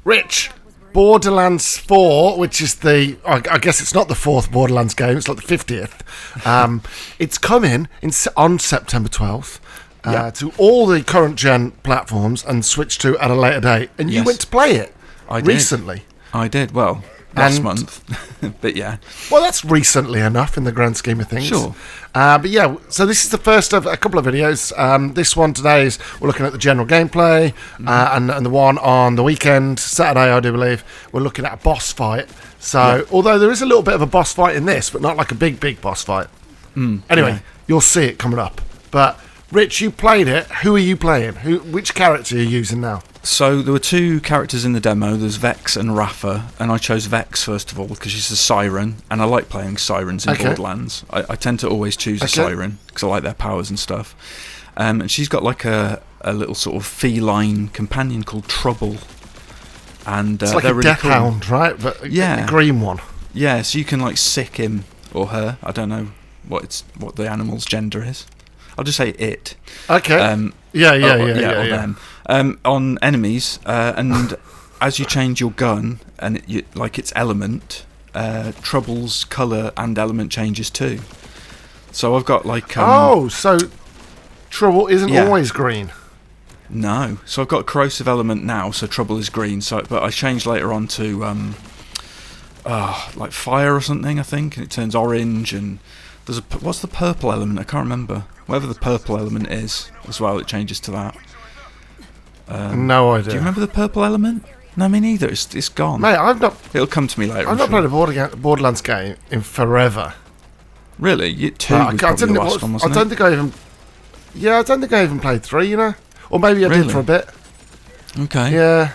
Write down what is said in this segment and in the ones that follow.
Rich, Borderlands 4, which is I guess it's not the fourth Borderlands game, it's like the 50th. It's coming on September 12th to all the current gen platforms and Switch 2 at a later date. And you went to play it recently. I did. Well, last month. But yeah. Well, that's recently enough in the grand scheme of things. Sure. But yeah, so this is the first of a couple of videos. This one today is we're looking at the general gameplay, and the one on the weekend, Saturday, I do believe, we're looking at a boss fight. So, although there is a little bit of a boss fight in this, but not like a big boss fight. Anyway, you'll see it coming up. But Rich, you played it. Who are you playing? Which character are you using now? So there were two characters in the demo. There's Vex and Rafa, and I chose Vex first of all because she's a siren, and I like playing sirens in Borderlands. I tend to always choose a siren because I like their powers and stuff. And she's got like a little sort of feline companion called Trouble, and it's like they're a really death cool. hound, right? But the green one. Yeah, so you can like sick him or her. I don't know what the animal's gender is. I'll just say it. Okay. Them. On enemies, and as you change your gun and its element, Trouble's colour and element changes too. So I've got like. So Trouble isn't always green. No, so I've got corrosive element now, so Trouble is green. So, but I changed later on to like fire or something, I think, and it turns orange and. What's the purple element? I can't remember. Whatever the purple element is, as well, it changes to that. No idea. Do you remember the purple element? No, me neither. It's gone. Mate, I've not. It'll come to me later. I've not played a Borderlands game in forever. Really? 2 was probably the last one, wasn't it? I don't think I even. Yeah, I don't think I even played 3. You know, or maybe I did for a bit. Okay. Yeah.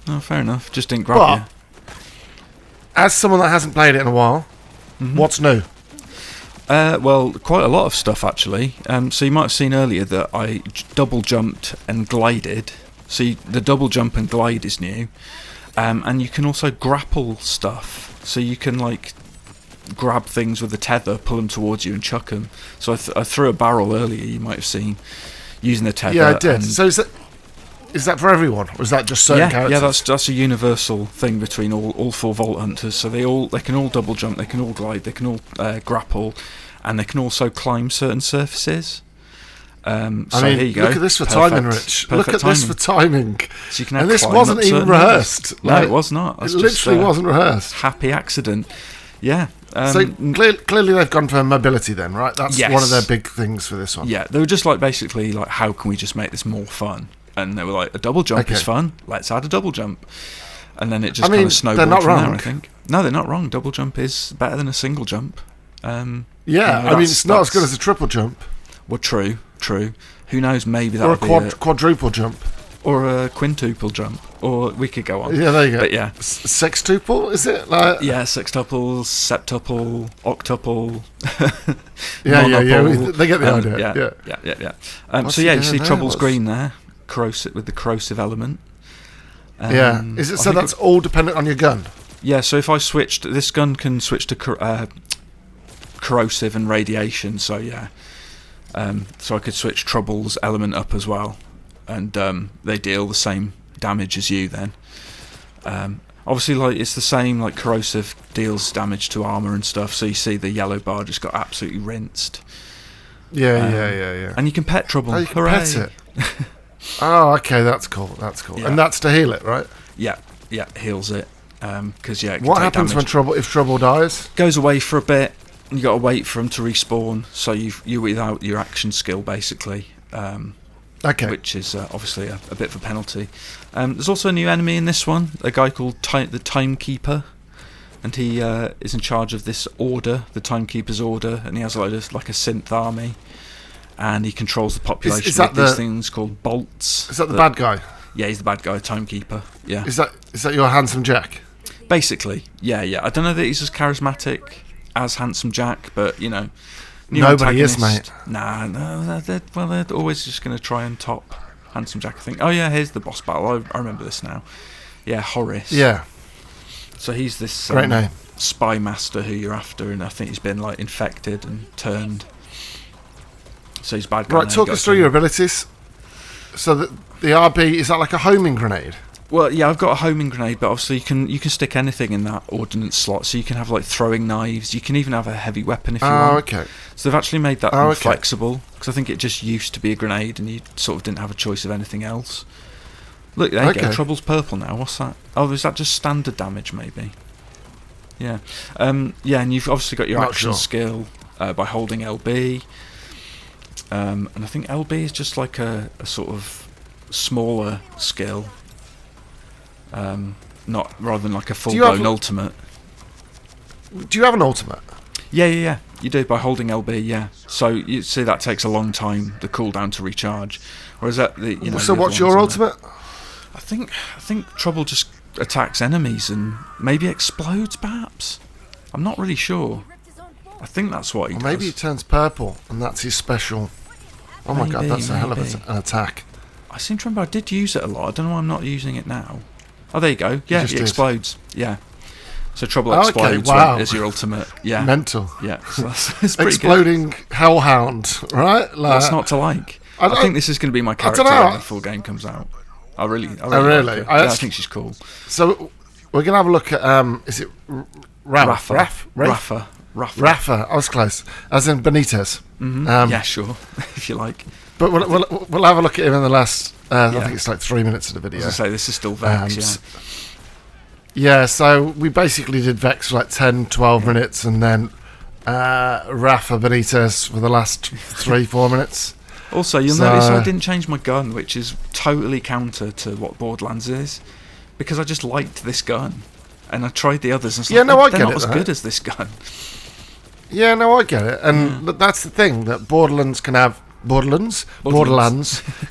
Oh, fair enough. Just didn't grab you. As someone that hasn't played it in a while, what's new? Well, quite a lot of stuff actually. So you might have seen earlier that I double jumped and glided. So the double jump and glide is new, and you can also grapple stuff. So you can like grab things with a tether, pull them towards you, and chuck them. So I threw a barrel earlier. You might have seen using the tether. Yeah, I did. So is that for everyone, or is that just certain characters? Yeah, that's a universal thing between all 4 Vault Hunters. So they can all double jump, they can all glide, they can all grapple, and they can also climb certain surfaces. So here you go. Look at this for timing, Rich. Look at this for timing. So you can and this wasn't even rehearsed. No, it was not. It literally wasn't rehearsed. Happy accident. Yeah. So clearly they've gone for mobility then, right? That's one of their big things for this one. Yeah, they were just like basically like, how can we just make this more fun? And they were like, a double jump is fun. Let's add a double jump. And then it just kind of snowballed from there, I think. No, they're not wrong. Double jump is better than a single jump. It's not as good as a triple jump. Well, true. Who knows? Maybe that would be a quadruple jump, or a quintuple jump, or we could go on. Yeah, there you go. But yeah, sextuple is it? Sextuple, septuple, octuple. yeah. They get the idea. Yeah. So you see, Trouble's green there, with the corrosive element. Is it so? That's all dependent on your gun. Yeah. So if I switched, this gun can switch to corrosive and radiation. So yeah. So I could switch Trouble's element up as well, and they deal the same damage as you then. Obviously, like it's the same, like corrosive deals damage to armour and stuff, so you see the yellow bar just got absolutely rinsed. Yeah. And you can pet Trouble. Oh, you can pet it. Oh, okay, that's cool. Yeah. And that's to heal it, right? Yeah, heals it. Because it can what take happens damage. if Trouble dies? Goes away for a bit. You got to wait for them to respawn, so you without your action skill basically. Which is obviously a bit of a penalty. There's also a new enemy in this one, a guy called the Timekeeper, and he is in charge of this order, the Timekeeper's order, and he has like a synth army, and he controls the population with these things called bolts. Is that the bad guy? Yeah, he's the bad guy, Timekeeper. Yeah. Is that your Handsome Jack? Basically, yeah. I don't know that he's as charismatic as Handsome Jack, but you know, nobody is, mate. No, they're always just going to try and top Handsome Jack, I think. Oh yeah, here's the boss battle. I remember this now. Yeah, Horace. Yeah. So he's this great name spy master who you're after, and I think he's been like infected and turned. So he's bad guy. Right, talk us through your abilities. So the RB, is that like a homing grenade? Well, yeah, I've got a homing grenade, but obviously you can stick anything in that ordnance slot. So you can have like throwing knives. You can even have a heavy weapon if you want. Okay. So they've actually made that more flexible, because I think it just used to be a grenade, and you sort of didn't have a choice of anything else. Look, there you go. Trouble's purple now. What's that? Oh, is that just standard damage, maybe? Yeah. Yeah, and you've obviously got your action skill by holding LB. And I think LB is just like a sort of smaller skill. Not rather than like a full-blown ultimate. Do you have an ultimate? Yeah. You do by holding LB. Yeah. So you see that takes a long time, the cooldown to recharge. Or is that the So what's your ultimate? I think Trouble just attacks enemies and maybe explodes. Perhaps. I'm not really sure. I think that's what he does. Maybe he turns purple and that's his special. Oh my god, that's a hell of an attack. I seem to remember I did use it a lot. I don't know why I'm not using it now. Oh, there you go. Yeah, it explodes. Yeah. So Trouble explodes is your ultimate. Yeah. Mental. Yeah. So that's pretty exploding good. Hellhound, right? What's not to like? I think this is going to be my character when the full game comes out. I really like her. I think she's cool. So we're going to have a look at, is it Rafa? Rafa. I was close. As in Benitez. Mm-hmm. Yeah, sure. If you like. But we'll have a look at him in the last, I think it's like 3 minutes of the video. As I say, this is still Vex, Yeah, so we basically did Vex for like 10, 12 minutes, and then Rafa Benitez for the last 3-4 minutes. Also, you'll notice I didn't change my gun, which is totally counter to what Borderlands is, because I just liked this gun, and I tried the others, and they're not as good as this gun. Yeah, no, I get it, and that's the thing, that Borderlands can have Borderlands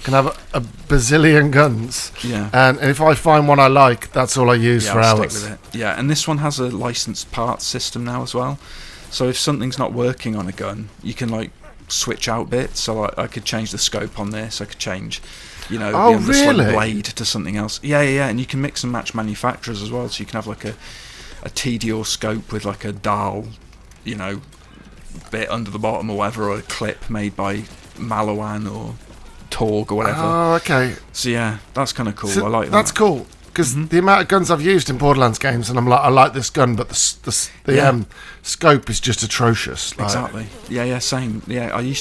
can have a bazillion guns. Yeah. And if I find one I like, that's all I use for I'll hours. stick with it. Yeah, and this one has a licensed parts system now as well. So if something's not working on a gun, you can like switch out bits. So I could change the scope on this. I could change, the blade to something else. Yeah. And you can mix and match manufacturers as well. So you can have like a TDR scope with like a dial, bit under the bottom or whatever, or a clip made by Malawan or Torg or whatever. Oh, okay. So yeah, that's kind of cool. So I like that. That's cool, because the amount of guns I've used in Borderlands games, and I'm like, I like this gun, but the scope is just atrocious. Like. Exactly. Yeah, same. Yeah, I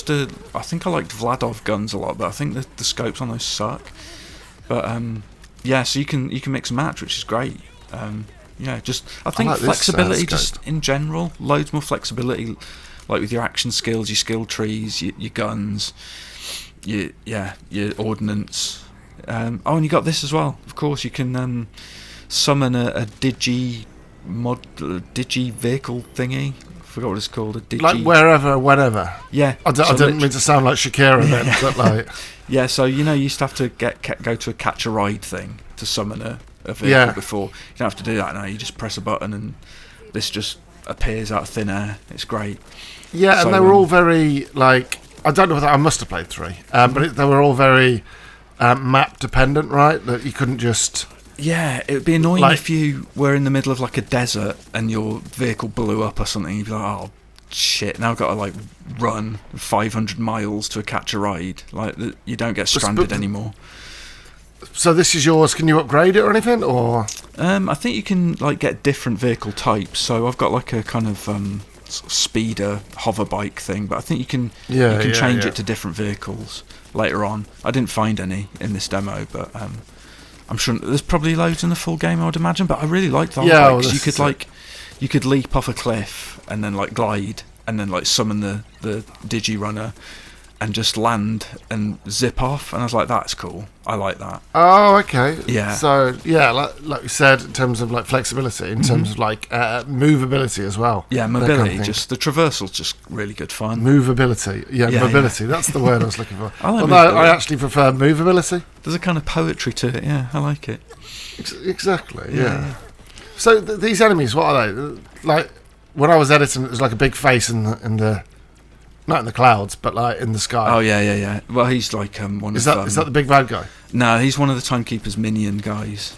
think I liked Vladov guns a lot, but I think the scopes on those suck. But so you can mix and match, which is great. I think like flexibility, just in general, loads more flexibility. Like with your action skills, your skill trees, your guns, your ordnance. And you got this as well. Of course, you can summon a digi vehicle thingy. I forgot what it's called. A digi. Like whenever. Yeah. I didn't mean to sound like Shakira then, but like. Yeah. So you used to have to go to a catch a ride thing to summon a vehicle before. You don't have to do that now. You just press a button and this just appears out of thin air. It's great. Yeah, and they were all very like, I don't know whether I must have played 3, but they were all very map dependent, right? That you couldn't just. Yeah, it would be annoying if you were in the middle of like a desert and your vehicle blew up or something. You'd be like, oh shit! Now I've got to like run 500 miles to catch a ride. Like you don't get stranded anymore. So this is yours. Can you upgrade it or anything? Or I think you can like get different vehicle types. So I've got like a kind of sort of speeder hover bike thing, but I think you can change it to different vehicles later on. I didn't find any in this demo, but I'm sure there's probably loads in the full game, I would imagine. But I really liked the hover bikes. You could leap off a cliff and then like glide and then like summon the digi runner and just land and zip off, and I was like, that's cool. I like that. Oh, okay. Yeah. So yeah, like you said, in terms of like flexibility, in terms of like movability as well. Yeah, mobility. Kind of just the traversal's just really good fun. Movability. Yeah, mobility. That's the word I was looking for. I actually prefer movability. There's a kind of poetry to it. Yeah, I like it. Exactly. Yeah. So these enemies, what are they? Like when I was editing, it was like a big face in the. Not in the clouds, but like in the sky. Oh yeah. Well, he's like one is of. Is that the big bad guy? No, he's one of the Timekeeper's minion guys.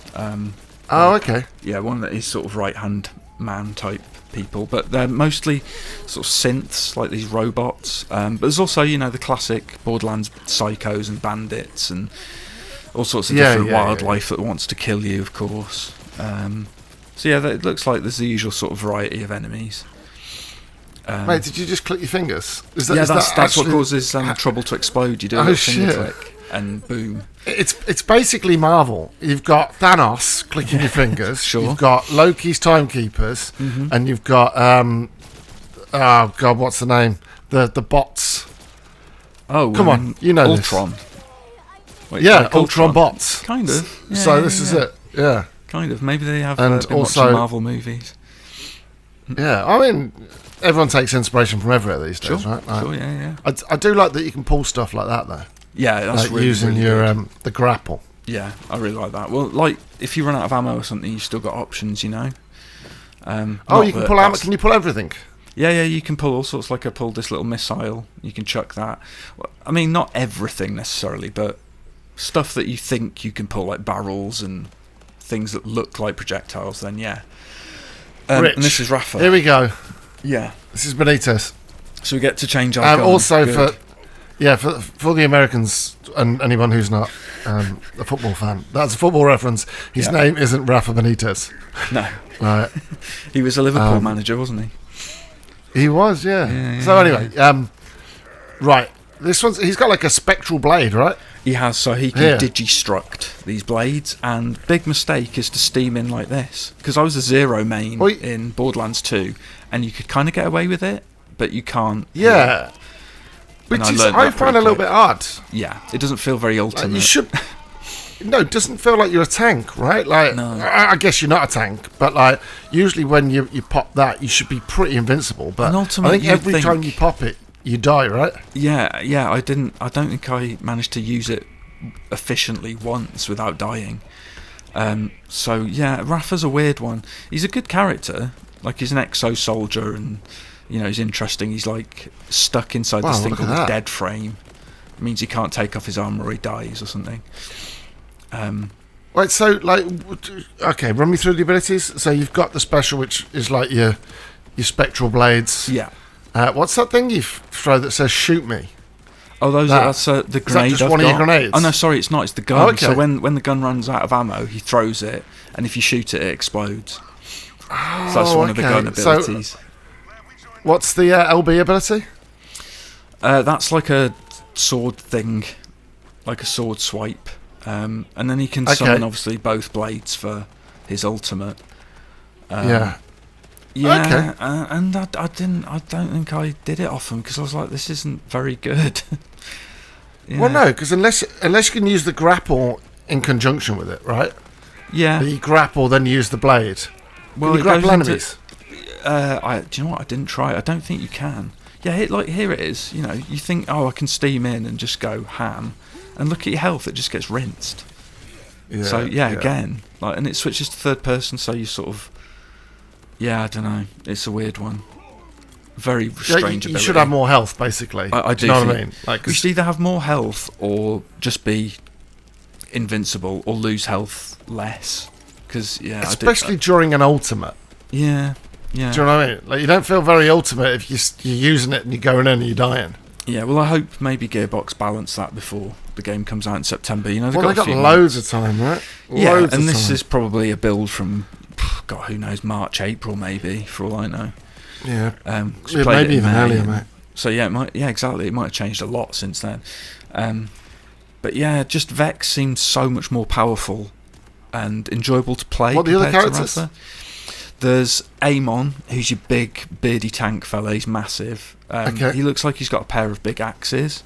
Okay. Yeah, one that is sort of right-hand man type people, but they're mostly sort of synths, like these robots. But there's also the classic Borderlands psychos and bandits and all sorts of different wildlife that wants to kill you, of course. So yeah, it looks like there's the usual sort of variety of enemies. Mate, did you just click your fingers? That's what causes trouble to explode. You do a little finger click, and boom. It's basically Marvel. You've got Thanos clicking your fingers. Sure. You've got Loki's timekeepers, and you've got oh god, what's the name? The bots. Oh, come on, you know Ultron. This. Wait, like Ultron bots. Kind of. Yeah, so this is it. Yeah. Kind of. Maybe they have and been also watching Marvel movies. Yeah, I mean, everyone takes inspiration from everywhere these days, right? Sure, yeah. I do like that you can pull stuff like that, though. Yeah, that's like really, using really your good. The grapple. Yeah, I really like that. Well, like if you run out of ammo or something, you've still got options, you know. You can pull ammo. Can you pull everything? Yeah, you can pull all sorts. Like I pulled this little missile. You can chuck that. I mean, not everything necessarily, but stuff that you think you can pull, like barrels and things that look like projectiles. Then yeah. Rich, and this is Rafa. Here we go. Yeah, this is Benitez. So we get to change our gun. Also for the Americans and anyone who's not a football fan, that's a football reference. His name isn't Rafa Benitez. No. Right. He was a Liverpool manager, wasn't he? He was, yeah. So anyway, right. He's got like a spectral blade, right? He has, so he can digistruct these blades, and big mistake is to steam in like this. Because I was a Zero main in Borderlands 2, and you could kind of get away with it, but you can't. Yeah. Which I find a little bit odd. Yeah, it doesn't feel very ultimate. Like you should. No, it doesn't feel like you're a tank, right? Like, no. I guess you're not a tank, but like usually when you pop that, you should be pretty invincible. But I think every time you pop it, you die, right? Yeah. I don't think I managed to use it efficiently once without dying. So yeah, Rafa's a weird one. He's a good character. Like he's an exo soldier, and you know he's interesting. He's like stuck inside this thing called a dead frame. It means he can't take off his armor or he dies or something. Right, so like, okay, run me through the abilities. So you've got the special, which is like your spectral blades. Yeah. What's that thing you throw that says "shoot me"? Oh, that's the grenade. Is that just one of your grenades? Oh no, sorry, it's not. It's the gun. Oh, okay. So when the gun runs out of ammo, he throws it, and if you shoot it, it explodes. Oh, so that's one of the gun abilities. So, what's the LB ability? That's like a sword thing, like a sword swipe. And then he can summon obviously both blades for his ultimate. Yeah. Okay. And I don't think I did it often because I was like, this isn't very good. Yeah. Well, no, because unless you can use the grapple in conjunction with it, right? Yeah. But you grapple, then you use the blade. Well, can you grapple enemies? Do you know what? I didn't try it. I don't think you can. Yeah, here it is. You know, you think, I can steam in and just go ham. And look at your health; it just gets rinsed. Yeah, so again, and it switches to third person, so you sort of, I don't know. It's a weird one. Very strange. You should have more health, basically. I do. You know what I mean? You should either have more health or just be invincible, or lose health less. Because especially during an ultimate. Yeah. Do you know what I mean? Like you don't feel very ultimate if you're using it and you're going in and you're dying. Yeah, well, I hope maybe Gearbox balance that before the game comes out in September. You know, they've got loads of time, right? This is probably a build from, God, who knows, March, April, maybe, for all I know. Yeah, maybe even earlier, mate. So exactly. It might have changed a lot since then. But yeah, just Vex seemed so much more powerful and enjoyable to play. What are the other characters? There's Amon, who's your big beardy tank fella. He's massive. He looks like he's got a pair of big axes.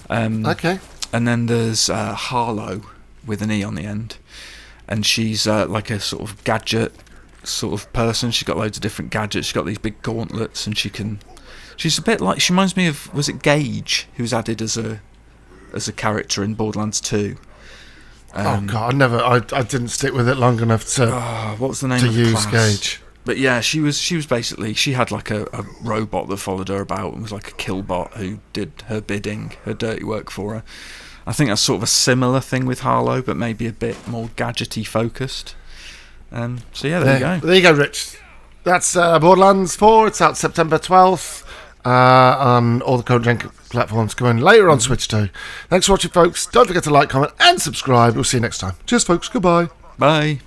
Okay. And then there's Harlow with an E on the end, and she's like a sort of gadget sort of person. She's got loads of different gadgets. She's got these big gauntlets, and she's a bit like, she reminds me of, was it Gage, who was added as a character in Borderlands 2? Oh god, I didn't stick with it long enough to. What was the name of the use class? Gage? But yeah, she was basically, she had like a robot that followed her about and was like a kill bot who did her bidding, her dirty work for her. I think that's sort of a similar thing with Harlow, but maybe a bit more gadgety focused. So yeah, there you go. There you go, Rich. That's Borderlands 4. It's out September 12th on all the current platforms, coming later on Switch too. Thanks for watching, folks. Don't forget to like, comment, and subscribe. We'll see you next time. Cheers, folks. Goodbye. Bye.